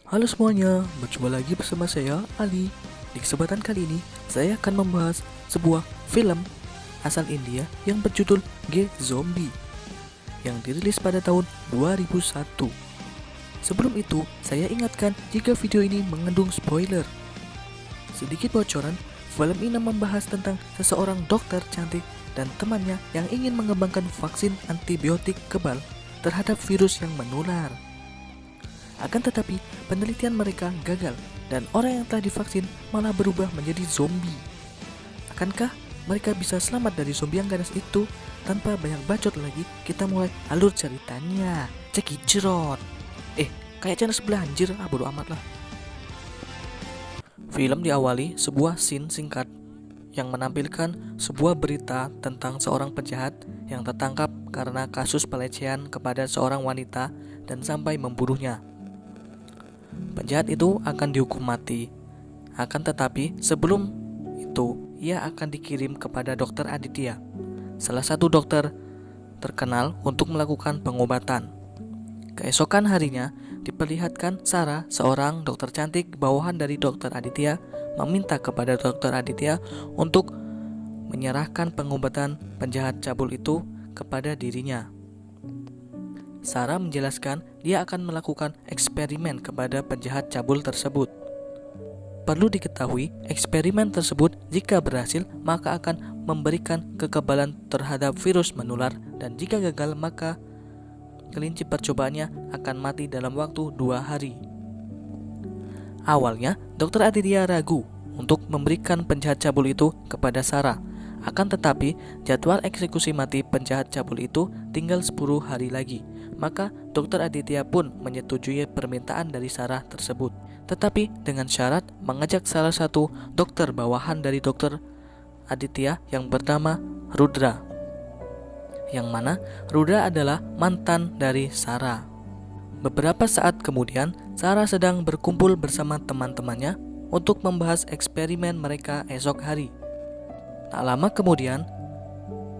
Halo semuanya, berjumpa lagi bersama saya, Ali. Di kesempatan kali ini, saya akan membahas sebuah film asal India yang berjudul G Zombie yang dirilis pada tahun 2001. Sebelum itu, saya ingatkan jika video ini mengandung spoiler. Sedikit bocoran, film ini membahas tentang seseorang dokter cantik dan temannya yang ingin mengembangkan vaksin antibiotik kebal terhadap virus yang menular. Akan tetapi, penelitian mereka gagal dan orang yang telah divaksin malah berubah menjadi zombie. Akankah mereka bisa selamat dari zombie yang ganas itu? Tanpa banyak bacot lagi, kita mulai alur ceritanya. Cekicrot. Kayak channel sebelah anjir, bodo amat lah. Film diawali sebuah scene singkat yang menampilkan sebuah berita tentang seorang penjahat yang tertangkap karena kasus pelecehan kepada seorang wanita dan sampai membunuhnya. Penjahat itu akan dihukum mati. Akan tetapi sebelum itu ia akan dikirim kepada Dokter Aditya, salah satu dokter terkenal untuk melakukan pengobatan. Keesokan harinya diperlihatkan Sarah, seorang dokter cantik bawahan dari Dokter Aditya, meminta kepada Dokter Aditya untuk menyerahkan pengobatan penjahat cabul itu kepada dirinya. Sarah menjelaskan dia akan melakukan eksperimen kepada penjahat cabul tersebut. Perlu diketahui, eksperimen tersebut jika berhasil maka akan memberikan kekebalan terhadap virus menular, dan jika gagal maka kelinci percobaannya akan mati dalam waktu 2 hari. Awalnya, Dr. Aditya ragu untuk memberikan penjahat cabul itu kepada Sarah. Akan tetapi, jadwal eksekusi mati penjahat cabul itu tinggal 10 hari lagi. Maka Dr. Aditya pun menyetujui permintaan dari Sarah tersebut. Tetapi dengan syarat mengajak salah satu dokter bawahan dari Dr. Aditya yang bernama Rudra. Yang mana Rudra adalah mantan dari Sarah. Beberapa saat kemudian, Sarah sedang berkumpul bersama teman-temannya untuk membahas eksperimen mereka esok hari. Tak lama kemudian,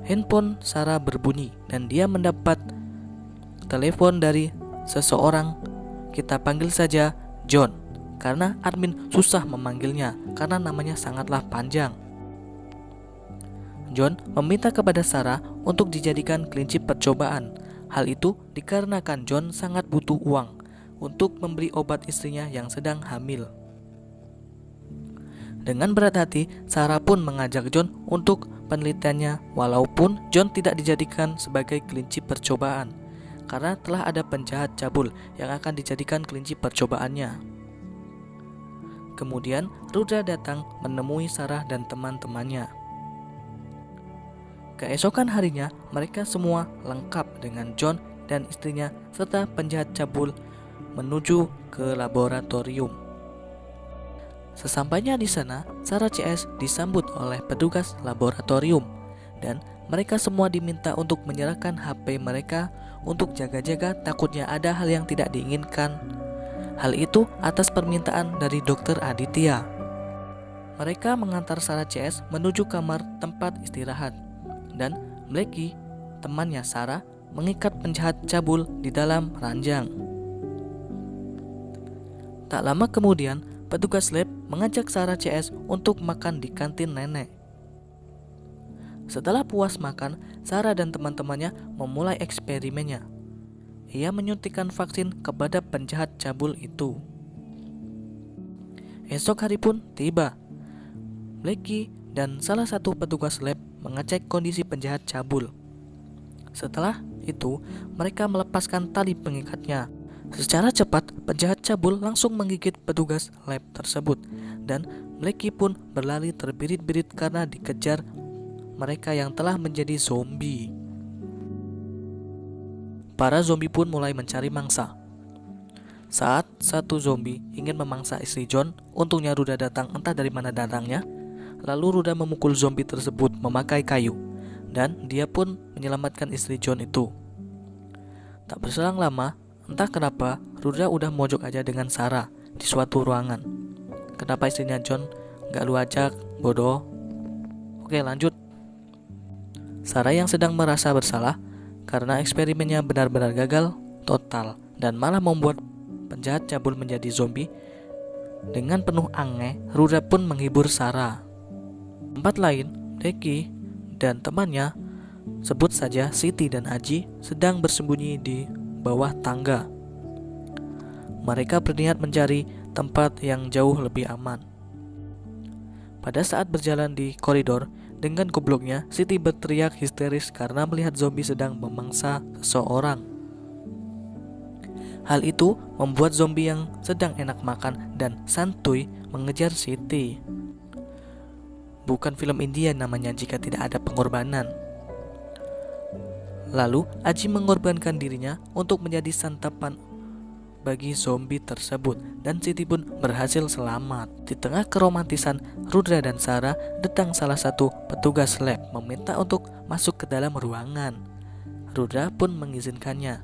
handphone Sarah berbunyi dan dia mendapat telepon dari seseorang. Kita panggil saja John, karena admin susah memanggilnya karena namanya sangatlah panjang. John meminta kepada Sarah untuk dijadikan kelinci percobaan. Hal itu dikarenakan John sangat butuh uang untuk membeli obat istrinya yang sedang hamil. Dengan berat hati, Sarah pun mengajak John untuk penelitiannya, walaupun John tidak dijadikan sebagai kelinci percobaan karena telah ada penjahat cabul yang akan dijadikan kelinci percobaannya. Kemudian Rudra datang menemui Sarah dan teman-temannya. Keesokan harinya, mereka semua lengkap dengan John dan istrinya serta penjahat cabul menuju ke laboratorium. Sesampainya di sana, Sarah CS disambut oleh petugas laboratorium dan mereka semua diminta untuk menyerahkan HP mereka untuk jaga-jaga, takutnya ada hal yang tidak diinginkan. Hal itu atas permintaan dari Dokter Aditya. Mereka mengantar Sarah CS menuju kamar tempat istirahat, dan Blackie, temannya Sarah, mengikat penjahat cabul di dalam ranjang. Tak lama kemudian, petugas lab mengajak Sarah CS untuk makan di kantin nenek. Setelah puas makan, Sarah dan teman-temannya memulai eksperimennya. Ia menyuntikkan vaksin kepada penjahat cabul itu. Esok hari pun tiba. Blackie dan salah satu petugas lab mengecek kondisi penjahat cabul. Setelah itu, mereka melepaskan tali pengikatnya. Secara cepat, penjahat cabul langsung menggigit petugas lab tersebut, dan Blackie pun berlari terbirit-birit karena dikejar mereka yang telah menjadi zombie. Para zombie pun mulai mencari mangsa. Saat satu zombie ingin memangsa istri John, untungnya Rudra datang, entah dari mana datangnya. Lalu Rudra memukul zombie tersebut memakai kayu, dan dia pun menyelamatkan istri John itu. Tak berselang lama, entah kenapa Rudra udah mojok aja dengan Sarah di suatu ruangan. Kenapa istrinya John gak lu ajak, bodoh? Oke, lanjut. Sarah yang sedang merasa bersalah karena eksperimennya benar-benar gagal total dan malah membuat penjahat cabul menjadi zombie, dengan penuh aneh, Rudra pun menghibur Sarah. Tempat lain, Becky dan temannya, sebut saja Siti dan Aji, sedang bersembunyi di bawah tangga. Mereka berniat mencari tempat yang jauh lebih aman. Pada saat berjalan di koridor, dengan gobloknya Siti berteriak histeris karena melihat zombie sedang memangsa seseorang. Hal itu membuat zombie yang sedang enak makan dan santuy mengejar Siti. Bukan film India namanya jika tidak ada pengorbanan. Lalu Aji mengorbankan dirinya untuk menjadi santapan bagi zombie tersebut, dan Siti pun berhasil selamat. Di tengah keromantisan Rudra dan Sarah, datang salah satu petugas lab meminta untuk masuk ke dalam ruangan. Rudra pun mengizinkannya.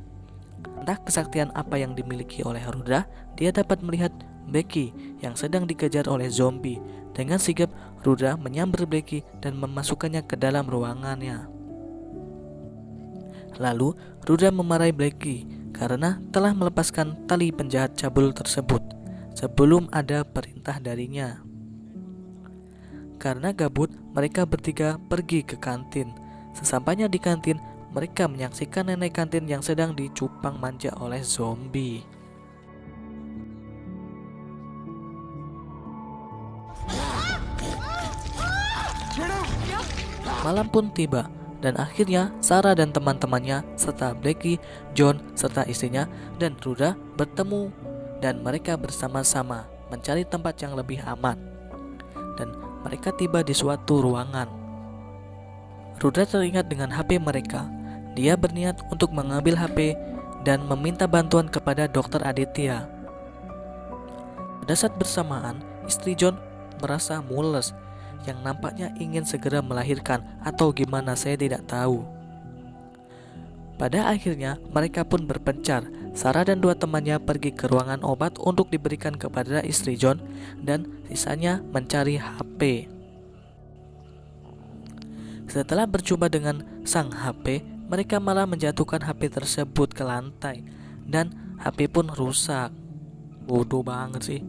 Entah kesaktian apa yang dimiliki oleh Rudra, dia dapat melihat Becky yang sedang dikejar oleh zombie. Dengan sigap, Rudra menyambar Becky dan memasukkannya ke dalam ruangannya. Lalu Rudra memarahi Becky karena telah melepaskan tali penjahat cabul tersebut sebelum ada perintah darinya. Karena gabut, mereka bertiga pergi ke kantin. Sesampainya di kantin, mereka menyaksikan nenek kantin yang sedang dicupang manja oleh zombie. Malam pun tiba, dan akhirnya Sarah dan teman-temannya serta Becky, John serta istrinya dan Rudra bertemu, dan mereka bersama-sama mencari tempat yang lebih aman. Dan mereka tiba di suatu ruangan. Rudra teringat dengan HP mereka. Dia berniat untuk mengambil HP dan meminta bantuan kepada Dr. Aditya. Pada saat bersamaan, istri John merasa mules, yang nampaknya ingin segera melahirkan atau gimana saya tidak tahu. Pada akhirnya mereka pun berpencar. Sarah dan dua temannya pergi ke ruangan obat untuk diberikan kepada istri John, dan sisanya mencari HP. Setelah berjumpa dengan sang HP, mereka malah menjatuhkan HP tersebut ke lantai, dan HP pun rusak. Bodoh banget sih.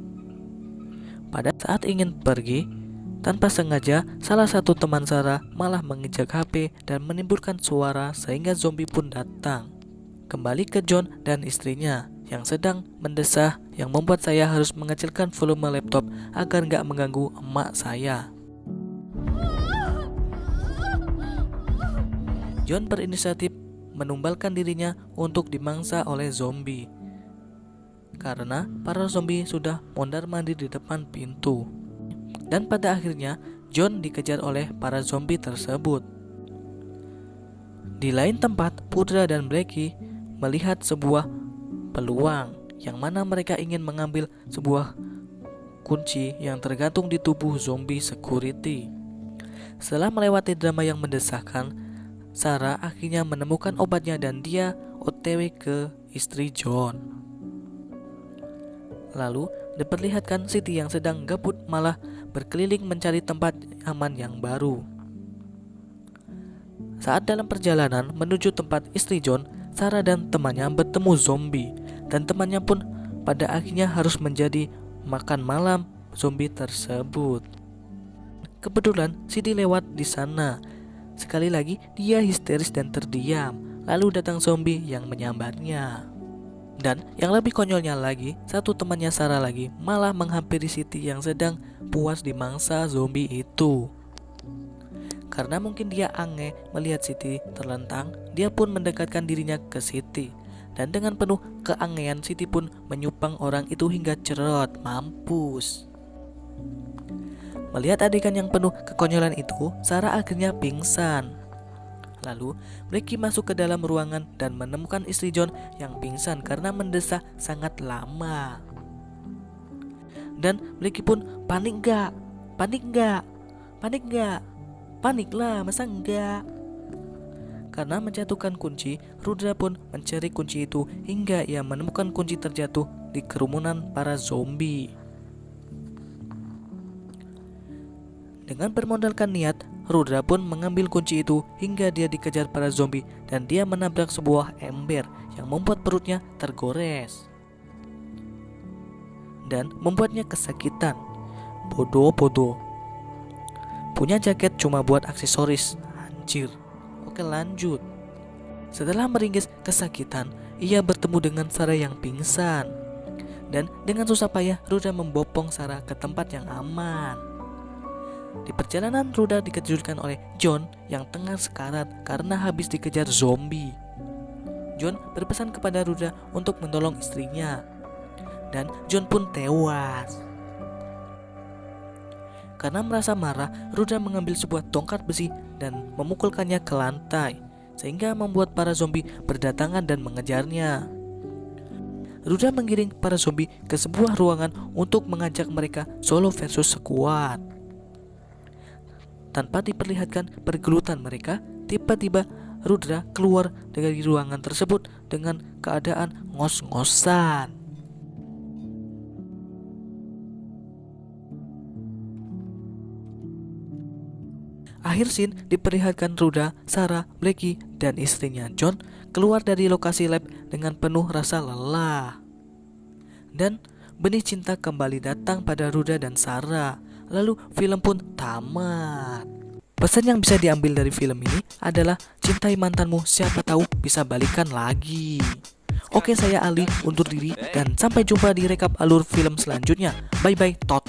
Pada saat ingin pergi, tanpa sengaja, salah satu teman Sarah malah menginjak HP dan menimbulkan suara sehingga zombie pun datang. Kembali ke John dan istrinya yang sedang mendesah, yang membuat saya harus mengecilkan volume laptop agar gak mengganggu emak saya. John berinisiatif menumbalkan dirinya untuk dimangsa oleh zombie, karena para zombie sudah mondar-mandir di depan pintu. Dan pada akhirnya John dikejar oleh para zombie tersebut. Di lain tempat, Pudra dan Becky melihat sebuah peluang, yang mana mereka ingin mengambil sebuah kunci yang tergantung di tubuh zombie security. Setelah melewati drama yang mendesakkan, Sarah akhirnya menemukan obatnya dan dia OTW ke istri John. Lalu diperlihatkan Siti yang sedang gabut malah berkeliling mencari tempat aman yang baru. Saat dalam perjalanan menuju tempat istri John, Sarah dan temannya bertemu zombie, dan temannya pun pada akhirnya harus menjadi makan malam zombie tersebut. Kebetulan Siti lewat di sana. Sekali lagi dia histeris dan terdiam. Lalu datang zombie yang menyambarnya. Dan yang lebih konyolnya lagi, satu temannya Sarah lagi malah menghampiri Siti yang sedang puas dimangsa zombie itu. Karena mungkin dia aneh melihat Siti terlentang, dia pun mendekatkan dirinya ke Siti. Dan dengan penuh keanehan, Siti pun menyupang orang itu hingga cerot, mampus. Melihat adegan yang penuh kekonyolan itu, Sarah akhirnya pingsan. Lalu Becky masuk ke dalam ruangan dan menemukan istri John yang pingsan karena mendesah sangat lama. Dan Becky pun panik gak? Paniklah, masa enggak? Karena menjatuhkan kunci, Rudra pun mencari kunci itu hingga ia menemukan kunci terjatuh di kerumunan para zombie. Dengan bermodalkan niat, Rudra pun mengambil kunci itu hingga dia dikejar para zombie dan dia menabrak sebuah ember yang membuat perutnya tergores. dan membuatnya kesakitan. Bodoh. Punya jaket cuma buat aksesoris. Anjir. Oke, lanjut. Setelah meringkes kesakitan, ia bertemu dengan Sarah yang pingsan. Dan dengan susah payah Ruda membopong Sarah ke tempat yang aman. Di perjalanan Ruda dikejutkan oleh John yang tengah sekarat karena habis dikejar zombie. John berpesan kepada Ruda untuk menolong istrinya. Dan John pun tewas. Karena merasa marah, Ruda mengambil sebuah tongkat besi dan memukulkannya ke lantai, sehingga membuat para zombie berdatangan dan mengejarnya. Ruda menggiring para zombie ke sebuah ruangan untuk mengajak mereka solo versus squad. Tanpa diperlihatkan pergelutan mereka, tiba-tiba Ruda keluar dari ruangan tersebut dengan keadaan ngos-ngosan. Akhir scene diperlihatkan Ruda, Sarah, Blackie, dan istrinya John keluar dari lokasi lab dengan penuh rasa lelah. Dan benih cinta kembali datang pada Ruda dan Sarah. Lalu film pun tamat. Pesan yang bisa diambil dari film ini adalah cintai mantanmu, siapa tahu bisa balikan lagi. Oke, saya Ali undur diri dan sampai jumpa di rekap alur film selanjutnya. Bye bye tot.